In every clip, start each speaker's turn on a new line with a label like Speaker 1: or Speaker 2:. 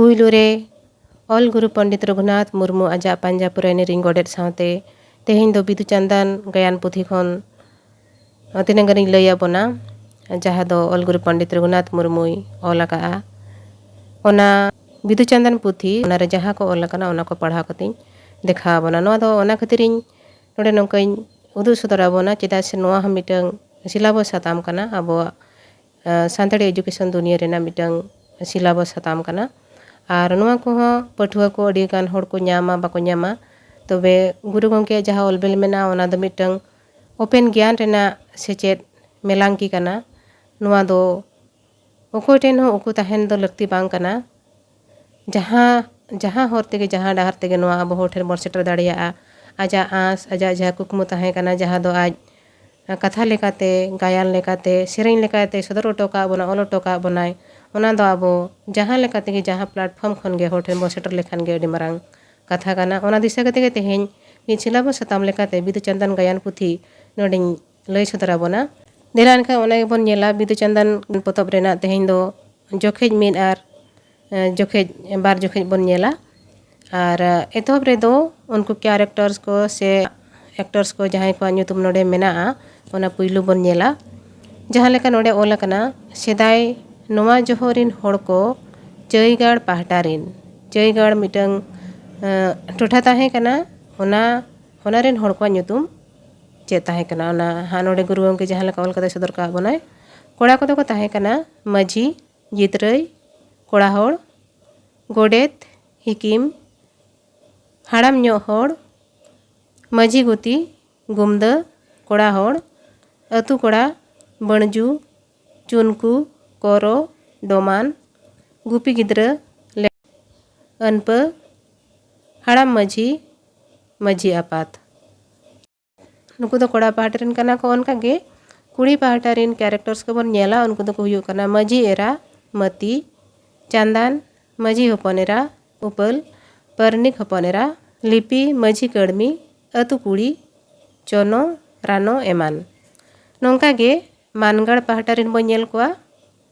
Speaker 1: पुइलु रे ऑल गुरु पंडित रघुनाथ मुर्मू आजा पांजा पुरानी रिंग गोडेट सावते तेहेñ दो बिदु चांदान गायन पुथी खन तीना गानी लैया बोना जहाँ दो ऑल गुरु पंडित रघुनाथ मुर्मुई ऑल आका ओना बिदु चांदान पुथी ओनारे जहाँ को ऑल आकाना ओना को पढ़ाव कतिñ देखा बोना नोआ दो ओना खातिरिñ नोडे नोंकाñ उदु सदरा बोना चेदा से नोआ हम मिटंग सिलाबस साताम कना अबो सानताड़ी एजुकेशन दुनिया रेना मिटंग सिलाबस साताम कना और नोआ को पठुआ को अड़ी गान होड़ को न्यामा बाको न्यामा तबे गुरु गंके जहाँ ऑलबेल मेना ओना दो मिटंग ओपेन ज्ञान रेना सेचेद मेलांकी कना नोआ दो ओको टेन हो ओको ताहेन दो लक्ति बांग कना जहाँ होर तेगे जहाँ डाहर तेगे नोआ अब होर ठेर मोर सेटर दाड़िया आजा आस आजा जहाँ कुकमु ताहे कना जहाँ दो आज कथा लेकाते गायन लेकाते सेरेñ लेकाते सदर ओटोका बोना ऑल ओटोका बनाय ओना दो अब जहाँ लेकाते कि जहाँ प्लेटफॉर्म खन गे होर ठेर मोर सेटर लेखान गे अडी मारांग कथा कना ओना दिशा कते गे तेहेñ नि सिलाबस साताम लेकाते बिदु चांदान गायन पुथी नोडिñ लय सदरा बोना देला एनखा ओना गेबोन नेला बिदु चांदान पोतोब रेना तेहेñ दो जोखेज मिद आर जोखेज बार जोखेज बोन नेला और एतोहब रे दो उनको कैरेक्टर्स को से एक्टर्स को जहाँ को ᱧᱩᱛᱩᱢ नोडे मेना ओना पुइलु बोन नेला जहाँ लेका नोडे ऑल आकाना सेदाय नोआ जोहरिन होड़ को चैगाड़ पाहटा रिन चैगाड़ मिटंग टोठा ताहे कना ओना रिन होड़ को ᱧᱩᱛᱩᱢ चे ताहे कना ओना हा नोडे गुरु गंके जहाँ लेका ऑल कते सदर का बनाय कोड़ा को को ताहे कना माझी जितरई कोड़ा होड़ गोडेत हिकिम हाड़ाम ᱧᱚᱜ होड़ माझी गुती गुमद कोड़ा होड़ अतु कोड़ा बणजू चुनकू कोरो डोमान गुपी गिद्र अनप हाड़ाम माझी माझी आपात नुकु दो कोड़ा पाहटा रिन कना को उनका गे कुड़ी पाहटा रिन कैरेक्टर्स को बन नेला उनको दो को हुयु कना माझी एरा मती चांदान माझी होपनेरा उपल परनिक होपनेरा लिपि माझी कड़मी अतु कुड़ी चोनो रानो एमान नोंका गे मानगाड़ पाहटा रिन बन नेल कोआ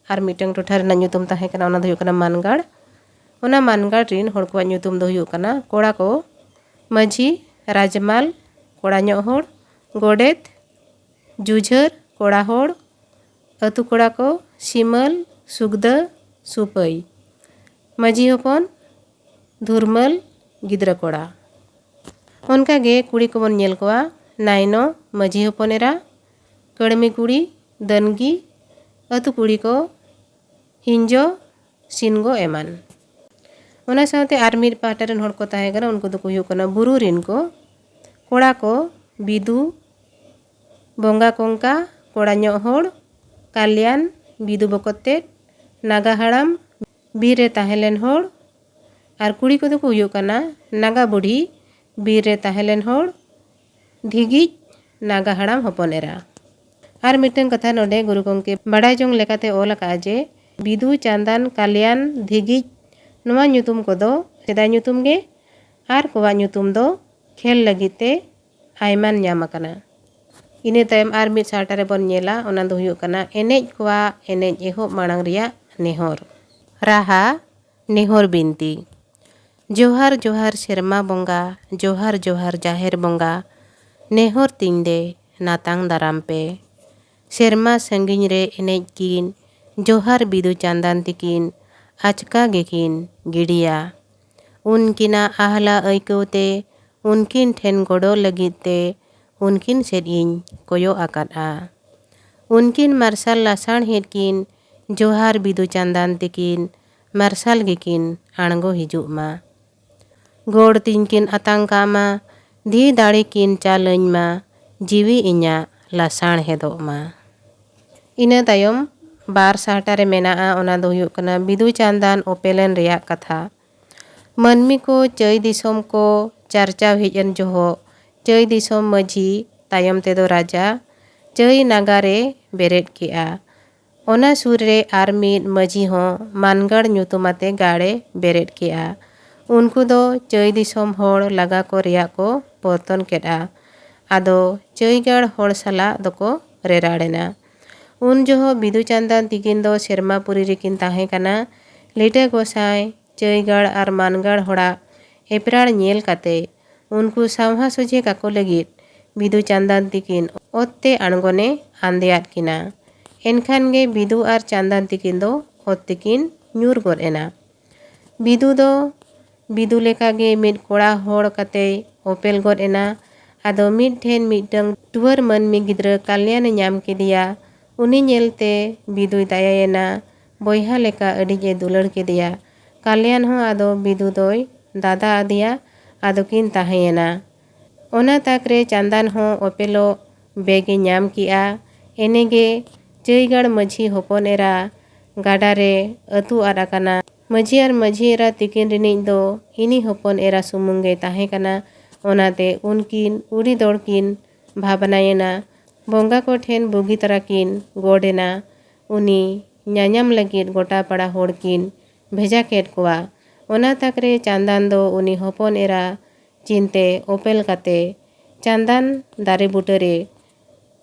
Speaker 1: आर मिटंग टोठा रेना ᱧᱩᱛᱩᱢ ताहे कना ओना दो हुयु कना मानगाड़ ओना मानगाड़ रिन होड़ को ᱧᱩᱛᱩᱢ दो हुयु कना कोड़ा को माझी राजमाल कोड़ा ᱧᱚᱜ होड़ गोडेत जुझर कोड़ा होड़ अतु कोड़ा को सिमल सुगद सुपई माझी होपन धुरमल गिद्रा कोड़ा उनका गे कुड़ी को बन नेल कोआ नायनो माझी होपनेरा कड़मी कुड़ी दनगी अतु कुड़ी को हिंजो सिनगो एमान ओना साथे आर मिद पाहटा रिन होड़ को ताहे कना उनको दो को हुयु कना बुरु रिन को कोड़ा को बिदु बोंगा कोंका कोड़ा ᱧᱚᱜ होड़ कालियान बिदु बकोते नागा हाड़ाम बीर रे ताहेलेन होड़ आर कुड़ी को दो को हुयु कना नागा बुढ़ी बीर रे ताहेलेन होड़ धिगिज नागा हाड़ाम होपनेरा आर मिटन कथा नोडे गुरु गंके बाड़ाय जोंग लेकाते ऑल आका जे बिदु चांदान कालियान धिगिज नोआ ᱧᱩᱛᱩᱢ को दो सेदाय ᱧᱩᱛᱩᱢ गे आर कोवा ᱧᱩᱛᱩᱢ दो खेल लगिते आयमान ᱧᱟᱢ आकाना इने तायम आर मिद साटा रे बन नेला ओना दो हुयु कना एनेज कोवा एनेज एहोब माड़ांग रिया नेहर राहा नेहर बिनती जोहार जोहार शेरमा बोंगा जोहार जोहार जाहेर बोंगा नेहर तिंदे नातांग दाराम पे शेरमा संगिñ रे एनेज किन जोहार बिदु चांदान तिकिन आचका गेकिन गिडिया उनकिना आहला अइकवते उनकिन ठेन गोड़ो लगिते उनकिन सेद इñ कोयो आकादा उनकिन मार्शल लासाण हेडकिन जोहार बिदु चांदान तिकिन मार्शल गेकिन आणगो हिजुग मा गोड़ तिनकिन आतांग कामा धी दाड़ी किन चालñ मा जीवी इñा लासाण हेदो मा इना तायम बार साहटा रे मेना ओना दो हुयु कना बिदु चांदान ओपेलेन रिया कथा मनमी को चै दिसोम को चर्चा हेजन जोहो चै दिसोम माझी तायम तेदो राजा चै नागारे बेरेद किया ओना सुर रे आर मिद माझी हो मानगाड़ ᱧᱩᱛᱩᱢᱟते गाड़े बेरेद किया उनको दो चै दिसोम होड़ लगा को रिया को पतन केदा आदो चैगाड़ होड़ साला दको रेराड़ेना उन जोहो बिदु चांदान तिकिन दो शेरमापुरी रिकिन ताहे कना लिटे गोसाई चैगाड़ और मानगाड़ होड़ा हेपराड़ नेल काते उनको सावहा सोझे काको लगित बिदु चांदान तिकिन ओत्ते आणगोने आंदेयात किना। एनखान गे बिदु और चांदान तिकिन दो ओत तिकिन ᱧᱩᱨ ᱜᱚᱫ ᱮᱱᱟ। बिदु दो बिदु लेका गे मिद कोड़ा होड़ काते ओपेल गොඩ एना। आदो मिद ठेन मिदटंग टुवर मानमी गिद्रा कल्याणे ᱧᱟᱢ केदिया। उनी नेलते बिदुय दायायेना बोयहा लेका अडिजे दुलड़ केदिया। कल्याण हो आदो बिदु दोय दादा आदिया आदो किन ताहेयेना। ओना ताकरे चांदान हो ओपेलो बेगे ᱧᱟᱢ किया। एनेगे चैगाड़ माझी होपन एरा गाडारे अतु आद आकाना। माझी और माझी एरा तिकिन रिनिज दो इनी होपन एरा सुमुंगे ताहे काना। ओनाते उनकिन उड़ी दौड़किन भाबनायेना बोंगा को ठेन बुगी तराकिन गोडेना। उनी ᱧᱟᱧᱟᱢ लगित गोटा पड़ा होड़किन भेजा केद कोआ। ओना ताकरे चांदान दो उनी होपन एरा चिनते ओपेल काते चांदान दारे बुटरे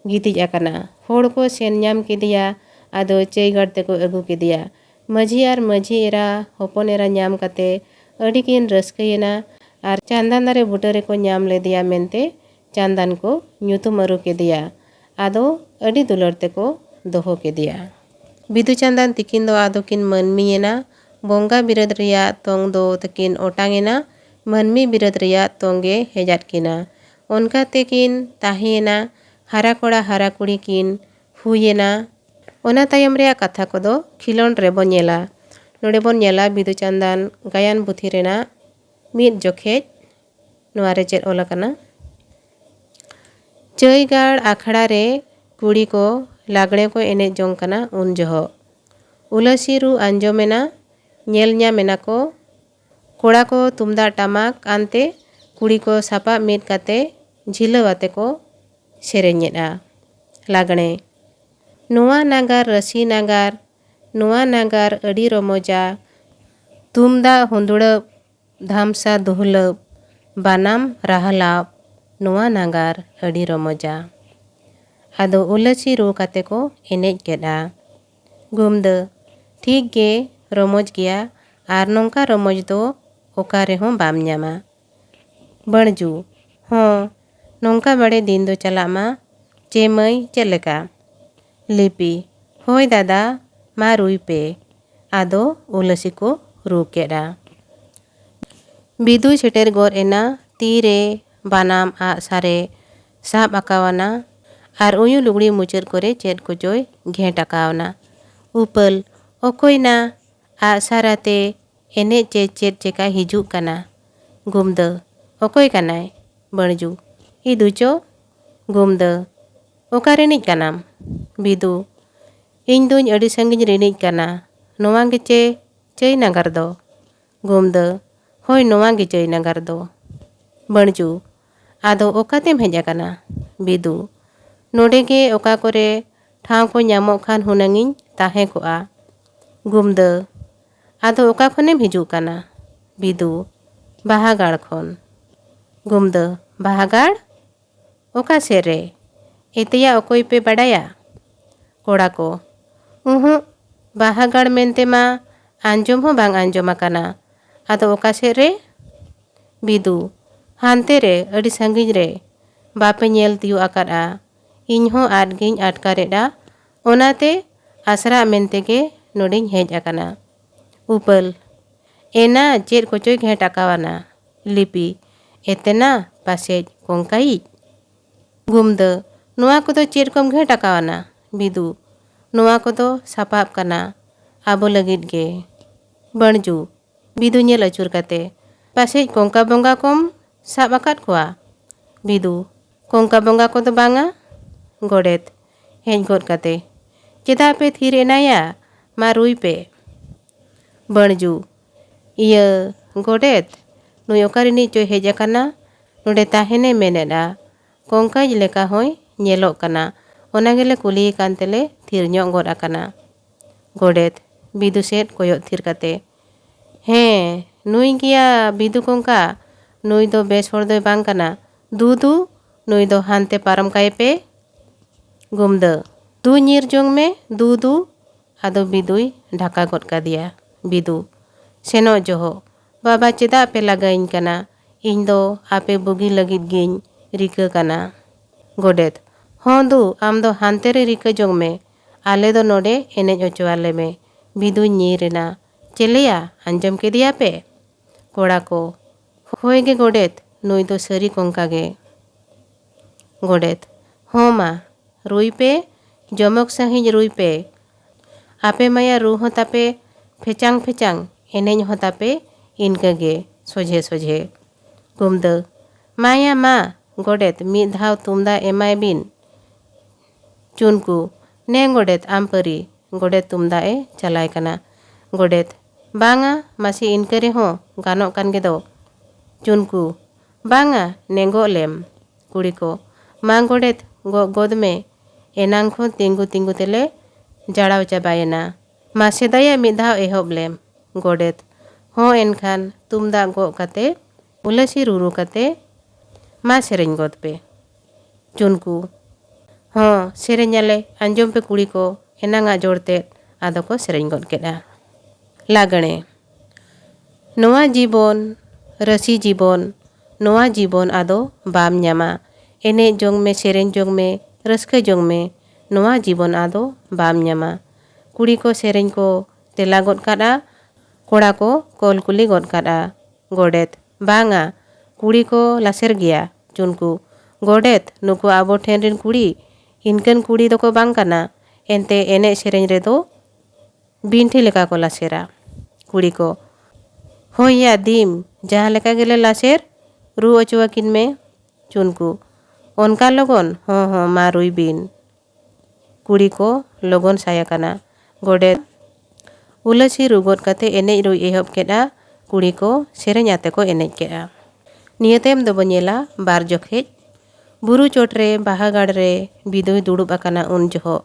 Speaker 1: गितिज आकाना। होड़ को सेन ᱧᱟᱢ केदिया आदो चैगाड़ तेको अगु केदिया। माझी और माझी एरा होपन एरा ᱧᱟᱢ काते अडिकिन रस्कयेना और चांदान दारे बुटरे को ᱧᱟᱢ लेदिया मेनते चांदान को ᱧᱩᱛᱩᱢ अरु केदिया। आदो अडी दुलड़ तेको दोहो केदिया। बिदु चांदान तिकिन दो आदो किन मानमीयेना। बोंगा बिरद रिया तोंग दो तकिन ओटांगेना। मानमी बिरद रिया तोंगे हेजात किना। उनका तेकिन ताहेयेना हारा कोड़ा हारा कुड़ी किन हुयेना। ओना तायम रिया कथा कोदो खिलोन रेबो नेला। नोडे बोन नेला बिदु चांदान गायन पुथी रेना मिद जोखेज नोआरे चेद ओल आकाना। चैगाड़ आखड़ा रे कुड़ी को लागड़े को एने जोंग काना उन जोहो। उलासी रु आंजोमेना नेल ᱧᱟᱢᱮᱱᱟ को कोड़ा को तुमदा टमाक आनते कुड़ी को सापा मिद काते झिलवाते को सेरेñेदा। लागणे नोआ नागार रसी नागार नोआ नागार अडी रमोजा तुमदा हुंदुड़ब धामसा दुहलब बानाम राहलाब नोआ नागार अडी रमोजा। आदो उलासी रू काते को एनेज केदा। गुमद ठीक गे रमोज गया आर नोंका रमोज दो ओका रेहों बाम ᱧᱟᱢᱟ। बणजू हों नोंका बड़े दिन दो चला मा चे मई चलेका। लिपि होय दादा मा रुई पे। आदो उलासी को रू केदा। बिदु सेटेर गोर एना तीरे बानाम आ सारे साब आकावाना और उयु लुगड़ी मुचर करे चेद को जोय घेट आकावना। उपल ओकोयना आ साराते एने चेद चेद चेका हिजुक काना। गुमद ओकोय कानाय। बणजू इदुचो। गुमद ओका रेनिज कानाम। बिदु इन दुñ अडी संगिज रेनिज काना। नोवा गेचे चै नागार दो। गुमद होय नोवा गे चै नागार दो। बणजू आदो ओकातेम हेज आकाना। बिदु नोडे गे ओका कोरे ठाव को ᱧᱟᱢᱚᱜ खान हुनांगिñ ताहे कोआ। गुमद आदो ओका खनेम हिजुक काना। बिदु बाहागाड़ खन। गुमद बाहागाड़ ओका सेरे एतेया ओकोय पे बाडाया। कोड़ा को उहु बाहागाड़ मेनते मा आंजोम हो बांग आंजोम आकाना। आदो ओका सेरे। बिदु हानते रे अडी संगिज रे बापे नेल तियु आकादा। इñ हो आदगिñ आटकारेदा ओनाते आसरा मेनतेगे नोडिñ हेज आकाना। उपल एना चेद कोचोय घेट आकावाना। लिपि एतेना पासेज कोंकाई। गुमद नोआ कोदो चेद कोम घेट आकावाना। बिदु नोआ कोदो सापाब काना आबो लगिद गे। बणजू बिदु नेल अचुर काते पासेज कोंका बोंगा कोम साब आकाद कोआ। बिदु कोंका बोंगा कोदो बांगा। गोडेत हेज गोद काते चेदा पे थीर एनाया मा रुई पे। बणजू इया गोडेत नुई ओका रिनिज चोय हेज आकाना नोडे ताहेने मेनेदा। कोंकाज लेका होय नेलोग काना। ओना गेले कुली कान तेले थीर ᱧᱚᱜ गोद आकाना। गोडेत बिदु सेद कोयग थीर काते हें नुई गिया बिदु कोंका नुई दो बेस होड़ दोय बांग काना। दुदु नुई दो हानते पारम काये पे। गुमद दु ᱧᱤᱨ जोंग में दुदु आदो बिदुई ढाका गोद कादिया। बिदु सेनों जोहो बाबा चेदा पे लगाइन कना इन दो आपे बुगी लगित गिन रिका कना। गोडेत हों दू आम दो हानते रे रिका जोंग में आले दो नोडे एनेज ओचोआले में बिदु नीरेना चेलिया अंजम के दिया पे। कोड़ा को होएगे गोडेत नुई दो सरी कोंका गे। गोडेत हों मा रुई पे जमक सहिज रुई पे आपे माया रू हो तापे फेचांग फेचांग एनेज हो तापे इनका गे सोझे सोझे। कुमद माया मा गोडेत मी धाव तुमदा एमाय बिन। चुनकू ने गोडेत आम परी गोडेत तुमदा ए चलाय कना। गोडेत बांगा मासी इनकरे हो गानों कान गे दो। चुनकू बांगा नेंगो लेम। कुड़ी को मा गोडेत गो गोद में एनांग खो तिंगु तिंगु तेले जड़ाव चाबायना मा सेदाया मिधाव एहोब लेम। गोडेत हों एनखान तुमदा गो कते उलसी रुरू कते मा सेरेñ गोद पे। चुनकू हों सेरेñाले अंजम पे कुड़ी को एनांगा जोड़ते आदो को सेरेñ गोद केदा। लागणे नोआ जीवन रसी जीवन नोआ जीवन आदो बाम न्यामा एने जोंग में सेरेñ जोंग में रस्के जोंग में नोआ जीवन आदो बाम न्यामा। कुड़ी को सेरेñ को तेला गोद कादा कोड़ा को कोल कुली गोद कादा। गोडेत बांगा कुड़ी को लासेर गया। चुनकू गोडेत नुको आबो ठेन रिन कुड़ी इनकन कुड़ी दो को बांग काना एनते एने सेरेñ रे दो बिंठी लेका को लासेरा। कुड़ी को हो या दीम जहाँ लेका गेले लासेर रू ओचुआ किन में। चुनकू ओनका लोगन हों हों मा रुई बिन। कुड़ी को लोगन साया काना। गोडेत उलसी रुगोद कते एनेज रुई एहब केदा। कुड़ी को सेरेñ आते को एनेज केदा। नियतेम दो बनेला बार जोखेज बुरु चोटरे बाहागाड़ रे बिदुई दुड़ुब अकाना उन जोहो।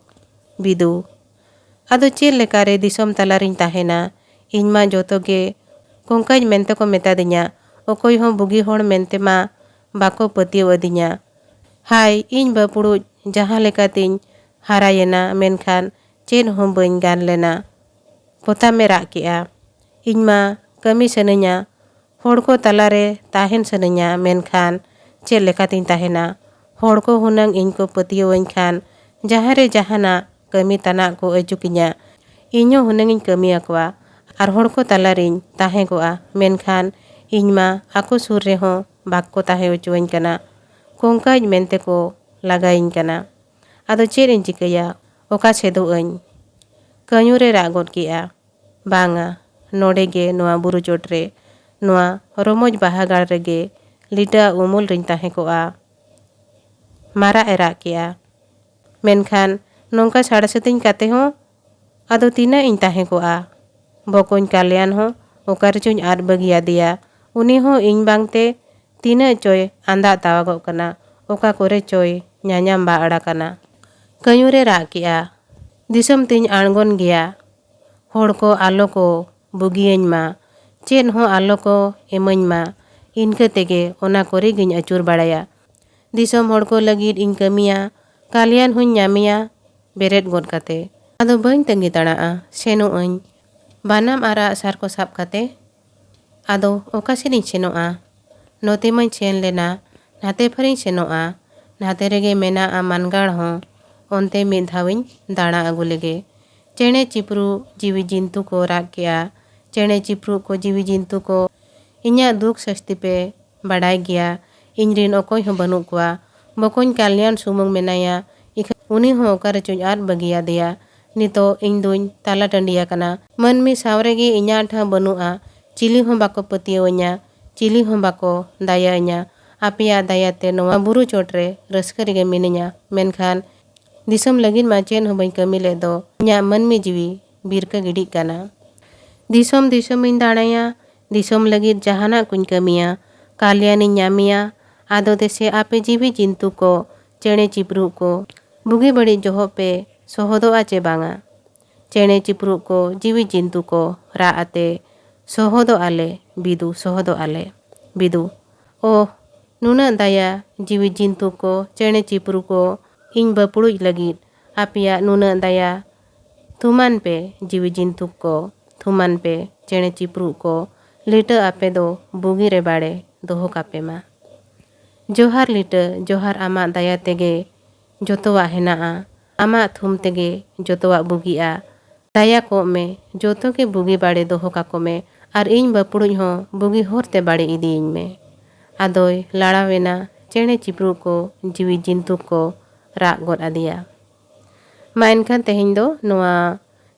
Speaker 1: बिदु आदो चेल लेकारे दिसोम तलारिñ ताहेना इñमा जोतो गे कोंकाज मेंते को मेता दिñा ओकोय हों बुगी होड़ मेंते मा बाको पतियो अदिñा। हाय इñ बापुड़ुज जहाँ लेकातिñ हारायेना मेनखान चेन हों बइन गान लेना। पोता में राग किया इñमा कमी सनेñा होड़ को तलारे ताहेन सनेñा मेनखान चेल लेकातिñ ताहेना। होड़ को हुनंग इñ को पतियो वइन खान जहाँ रे जहाना कमी तना को अजुकिñा इñो हुनंग इñ कमी अकवा आर होड़ को तलारिñ ताहे गोआ मेनखान इñमा आको सुर रे हों बाको ताहे ओचुवइन कना कोंकाज मेंते को लगाइñ कना। आदो चेर इñ चिकया ओका सेदो अñ कयूं रे राग गोद किया। बांगा नोडे गे नोआ बुरु चोट रे नोआ रोमोज बाहागाड़ रेगे लिटा उमुल रिñ ताहे कोआ। मारा ए राग किया मेनखान नोंका साड़ा सतिñ काते हों आदो तीना इñ ताहे कोआ। बकोñ कालियान हों ओकार चुñ आद बगिया दिया उनी हों इñ बांगते तीना चोय आंदा तावागो कना ओका कोरे चोय न्याñam बा अड़ा कना। कयूं रे राग किया दिसम तिñ आणगोन गया होड़ को आलो को बुगियñ मा चेन हों आलो को एमñ मा इनका तेगे ओना कोरे गिñ अचूर बाड़ाया। दिसम होड़ को लगिद इñ कमिया कालियान हुñ ᱧᱟᱢᱮᱭᱟ बेरेद गोद काते। आदो बइन तंगी तड़ाआ सेनो अñ बानाम आरा सार को साब काते आदो ओका सेनिñ सेनोआ। नोते मñ सेन लेना नाते फरिñ सेनोआ नाते रेगे मेना आ मानगाड़ हों ओनते मिद धाविñ दाड़ा अगु लेगे। चेणे चिपरू जीवी जिंतु को राग किया। चेणे चिपरू को जीवी जिंतु को इñा दुख सस्ती पे बड़ाई गया इñ रिन ओकोय हों बनुक कुआ। बकोñ कालियान सुमुंग मेनाया इखा उनी हों ओकारे चुñ आद बगिया दिया नितो इñ दुñ ताला टंडिया कना मनमी सावरेगे इñा ठा बनुआ चिली हों बाको पतियोवñा चिली हों बाको दायाñा आपिया दायाते नोआ बुरु चोटरे रस्करिगे मिनिñा मेनखान दिसम लगिन मा चेन हों बइन कमी ले दो इñा मनमी जीवी बिरका गिड़ी कना। दिसम दिसम इñ दाड़ाया दिसम लगिद जहाना कुñ कमिया कालियानिñ ᱧᱟᱢᱮᱭᱟ आदो देसे आपे जीवी जिंतु को चेणे चिपरू को बुगी बड़ी जोहो पे सोहदो आचे बांगा। चेणे चिपरू को जीवी जिंतु को रा आते सोहदो आले बिदु सोहदो आले। बिदु ओह नुना दाया जीवी जिंतु को चेणे चिपरू को इñ बापुड़ुज लगिद आपिया नुना दाया थुमान पे जीवी जिंतु को थुमान पे चेणे चिपरू को लिटा आपे दो बुगी रे बाड़े दोहो कापे मा। जोहार लिटा जोहार आमा दया तेगे जोतोवा हेनाआ आमा थुम तेगे जोतोवा बुगिआ दया को में जोतो के बुगी बाड़े दोहो काको में और इन बपुड़ुज हो बुगी होरते बाड़े इदीन में। आदोय लाड़ावेना चेणे चिपरू को जीवी जिंतु को राग गोद आदिया। मा एनखान तेहेñ दो नोआ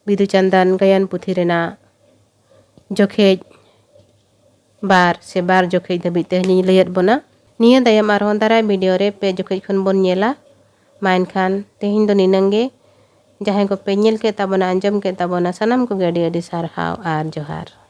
Speaker 1: बिदुचांदन गायन पुथी रेना जोखेज बार से बार जोखेज धबित तेहेñ लैयत बोना निया दायम आरहों दाराय वीडियो रे पे जोखेज खन बोन नेला। मा एनखान तेहेñ दो निनंगे जहां को पे नेल के ताबोना अंजम के ताबोना सनम को गडी अडी सारहाव आर जोहार।